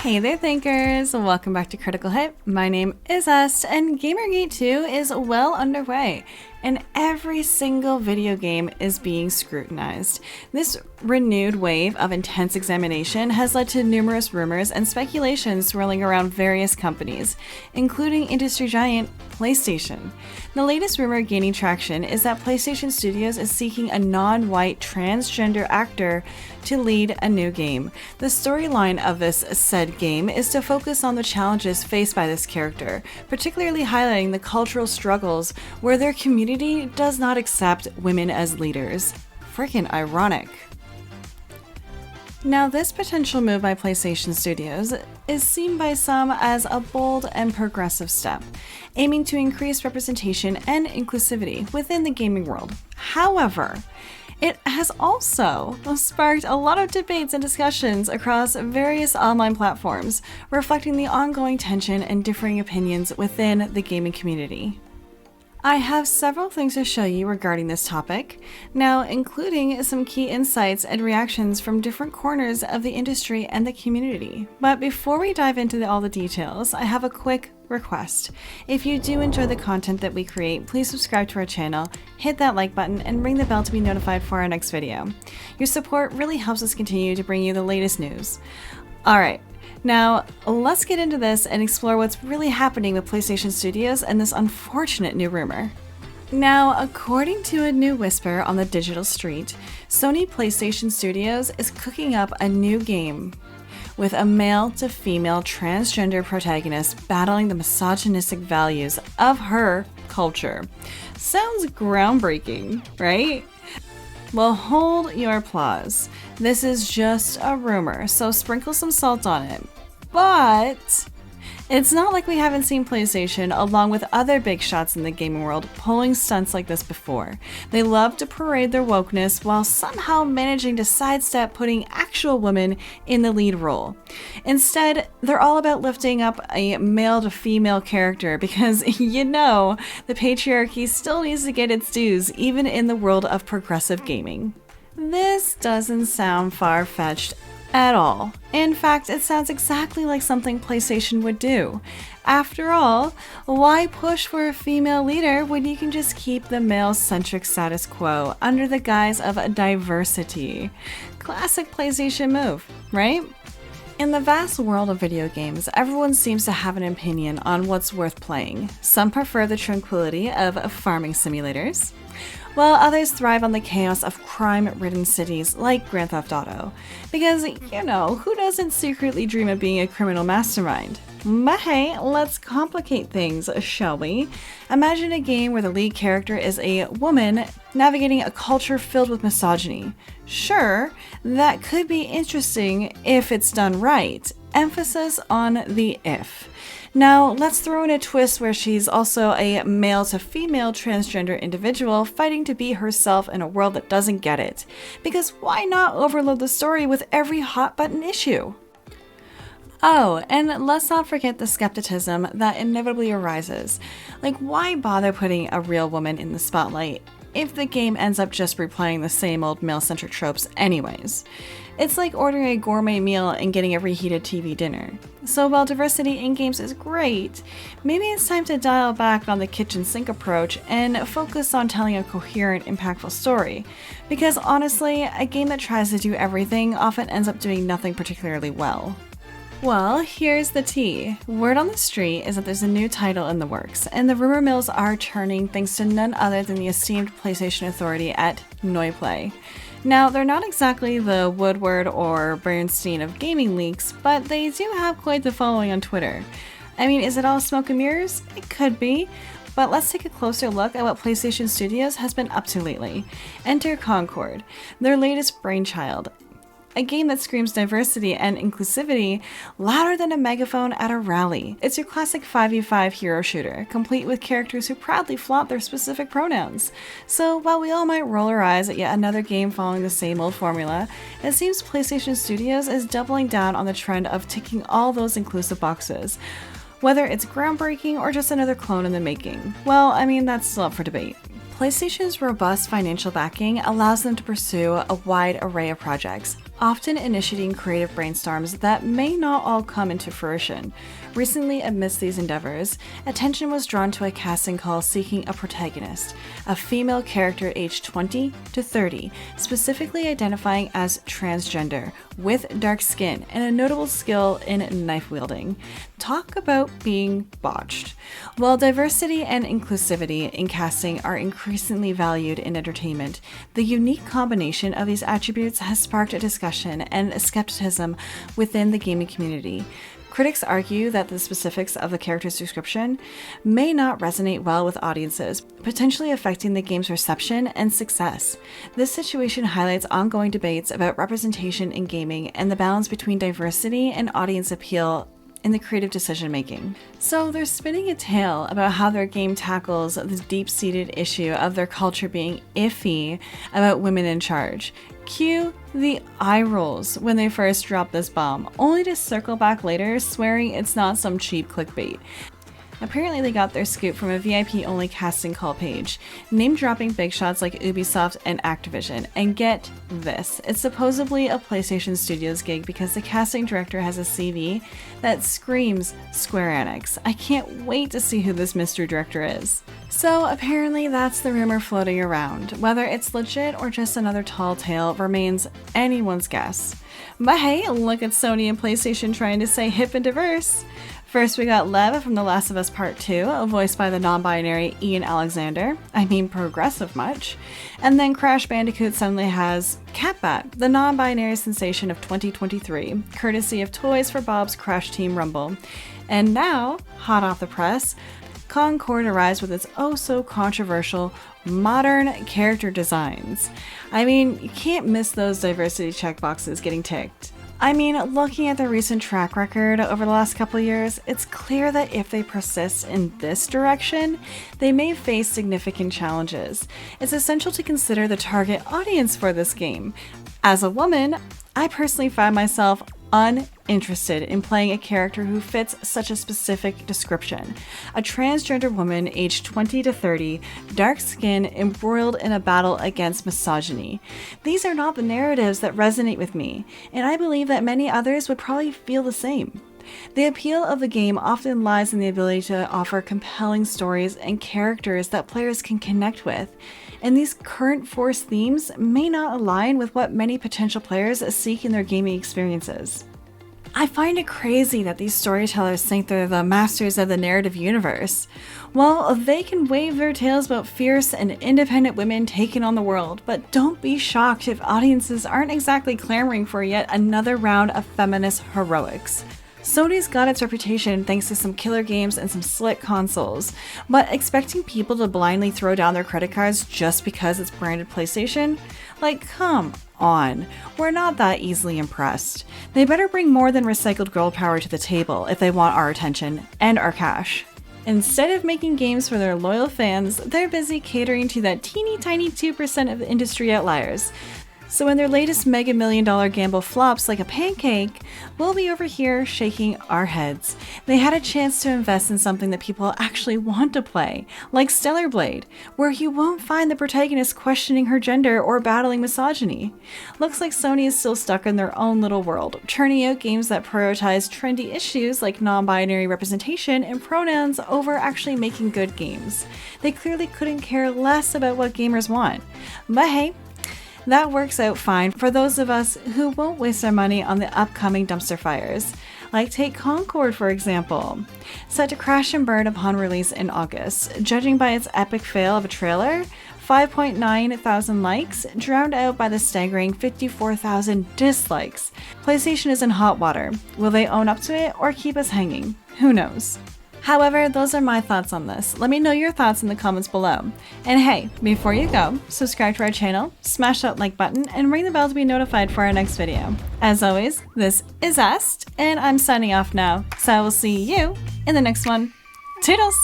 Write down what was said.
Hey there thinkers, welcome back to Critical Hit. My name is Est and Gamergate 2 is well underway and every single video game is being scrutinized. This renewed wave of intense examination has led to numerous rumors and speculation swirling around various companies, including industry giant PlayStation. The latest rumor gaining traction is that PlayStation Studios is seeking a non-white transgender actor to lead a new game. The storyline of this said game is to focus on the challenges faced by this character, particularly highlighting the cultural struggles where their community does not accept women as leaders. Freaking ironic. Now, this potential move by PlayStation Studios is seen by some as a bold and progressive step, aiming to increase representation and inclusivity within the gaming world. However, it has also sparked a lot of debates and discussions across various online platforms, reflecting the ongoing tension and differing opinions within the gaming community. I have several things to show you regarding this topic, now including some key insights and reactions from different corners of the industry and the community. But before we dive into all the details, I have a quick request. If you do enjoy the content that we create, please subscribe to our channel, hit that like button, and ring the bell to be notified for our next video. Your support really helps us continue to bring you the latest news. Alright. Now, let's get into this and explore what's really happening with PlayStation Studios and this unfortunate new rumor. Now, according to a new whisper on the digital street, Sony PlayStation Studios is cooking up a new game with a male-to-female transgender protagonist battling the misogynistic values of her culture. Sounds groundbreaking, right? Well, hold your applause. This is just a rumor, so sprinkle some salt on it. But it's not like we haven't seen PlayStation, along with other big shots in the gaming world, pulling stunts like this before. They love to parade their wokeness while somehow managing to sidestep putting actual women in the lead role. Instead, they're all about lifting up a male-to-female character because, you know, the patriarchy still needs to get its dues, even in the world of progressive gaming. This doesn't sound far-fetched at all. In fact, it sounds exactly like something PlayStation would do. After all, why push for a female leader when you can just keep the male-centric status quo under the guise of diversity? Classic PlayStation move, right? In the vast world of video games, everyone seems to have an opinion on what's worth playing. Some prefer the tranquility of farming simulators, while others thrive on the chaos of crime-ridden cities like Grand Theft Auto. Because, you know, who doesn't secretly dream of being a criminal mastermind? But hey, let's complicate things, shall we? Imagine a game where the lead character is a woman navigating a culture filled with misogyny. Sure, that could be interesting if it's done right. Emphasis on the if. Now, let's throw in a twist where she's also a male-to-female transgender individual fighting to be herself in a world that doesn't get it. Because why not overload the story with every hot-button issue? Oh, and let's not forget the skepticism that inevitably arises. Like, why bother putting a real woman in the spotlight if the game ends up just replaying the same old male-centric tropes anyways? It's like ordering a gourmet meal and getting a reheated TV dinner. So while diversity in games is great, maybe it's time to dial back on the kitchen sink approach and focus on telling a coherent, impactful story. Because honestly, a game that tries to do everything often ends up doing nothing particularly well. Well, here's the tea. Word on the street is that there's a new title in the works, and the rumor mills are turning thanks to none other than the esteemed PlayStation authority at Noiplay. Now, they're not exactly the Woodward or Bernstein of gaming leaks, but they do have quite the following on Twitter. I mean, is it all smoke and mirrors? It could be. But let's take a closer look at what PlayStation Studios has been up to lately. Enter Concord, their latest brainchild. A game that screams diversity and inclusivity louder than a megaphone at a rally. It's your classic 5v5 hero shooter, complete with characters who proudly flaunt their specific pronouns. So while we all might roll our eyes at yet another game following the same old formula, it seems PlayStation Studios is doubling down on the trend of ticking all those inclusive boxes. Whether it's groundbreaking or just another clone in the making, well, I mean, that's still up for debate. PlayStation's robust financial backing allows them to pursue a wide array of projects, often initiating creative brainstorms that may not all come into fruition. Recently, amidst these endeavors, attention was drawn to a casting call seeking a protagonist, a female character aged 20 to 30, specifically identifying as transgender, with dark skin and a notable skill in knife wielding. Talk about being botched. While diversity and inclusivity in casting are increasingly valued in entertainment, the unique combination of these attributes has sparked a discussion and skepticism within the gaming community. Critics argue that the specifics of the character's description may not resonate well with audiences, potentially affecting the game's reception and success. This situation highlights ongoing debates about representation in gaming and the balance between diversity and audience appeal in the creative decision-making. So they're spinning a tale about how their game tackles the deep-seated issue of their culture being iffy about women in charge. Cue the eye rolls when they first drop this bomb, only to circle back later swearing it's not some cheap clickbait. Apparently they got their scoop from a VIP-only casting call page, name-dropping big shots like Ubisoft and Activision. And get this, it's supposedly a PlayStation Studios gig because the casting director has a CV that screams Square Enix. I can't wait to see who this mystery director is. So apparently that's the rumor floating around. Whether it's legit or just another tall tale remains anyone's guess. But hey, look at Sony and PlayStation trying to stay hip and diverse. First, we got Lev from The Last of Us Part 2, voiced by the non-binary Ian Alexander. I mean, progressive much. And then Crash Bandicoot suddenly has Catbat, the non-binary sensation of 2023, courtesy of Toys for Bob's Crash Team Rumble. And now, hot off the press, Concord arrives with its oh-so-controversial modern character designs. I mean, you can't miss those diversity checkboxes getting ticked. I mean, looking at their recent track record over the last couple of years, it's clear that if they persist in this direction, they may face significant challenges. It's essential to consider the target audience for this game. As a woman, I personally find myself uninterested in playing a character who fits such a specific description. A transgender woman aged 20 to 30, dark skin, embroiled in a battle against misogyny. These are not the narratives that resonate with me, and I believe that many others would probably feel the same. The appeal of the game often lies in the ability to offer compelling stories and characters that players can connect with, and these current forced themes may not align with what many potential players seek in their gaming experiences. I find it crazy that these storytellers think they're the masters of the narrative universe. Well, they can wave their tales about fierce and independent women taking on the world, but don't be shocked if audiences aren't exactly clamoring for yet another round of feminist heroics. Sony's got its reputation thanks to some killer games and some slick consoles, but expecting people to blindly throw down their credit cards just because it's branded PlayStation? Like, come on, we're not that easily impressed. They better bring more than recycled girl power to the table if they want our attention and our cash. Instead of making games for their loyal fans, they're busy catering to that teeny tiny 2% of the industry outliers. So when their latest mega million-dollar gamble flops like a pancake, we'll be over here shaking our heads. They had a chance to invest in something that people actually want to play, like Stellar Blade, where you won't find the protagonist questioning her gender or battling misogyny. Looks like Sony is still stuck in their own little world, churning out games that prioritize trendy issues like non-binary representation and pronouns over actually making good games. They clearly couldn't care less about what gamers want. But hey, that works out fine for those of us who won't waste our money on the upcoming dumpster fires. Like take Concord, for example. Set to crash and burn upon release in August. Judging by its epic fail of a trailer, 5.9 thousand likes, drowned out by the staggering 54,000 dislikes. PlayStation is in hot water. Will they own up to it or keep us hanging? Who knows? However, those are my thoughts on this. Let me know your thoughts in the comments below. And hey, before you go, subscribe to our channel, smash that like button, and ring the bell to be notified for our next video. As always, this is Est, and I'm signing off now, so I will see you in the next one. Toodles!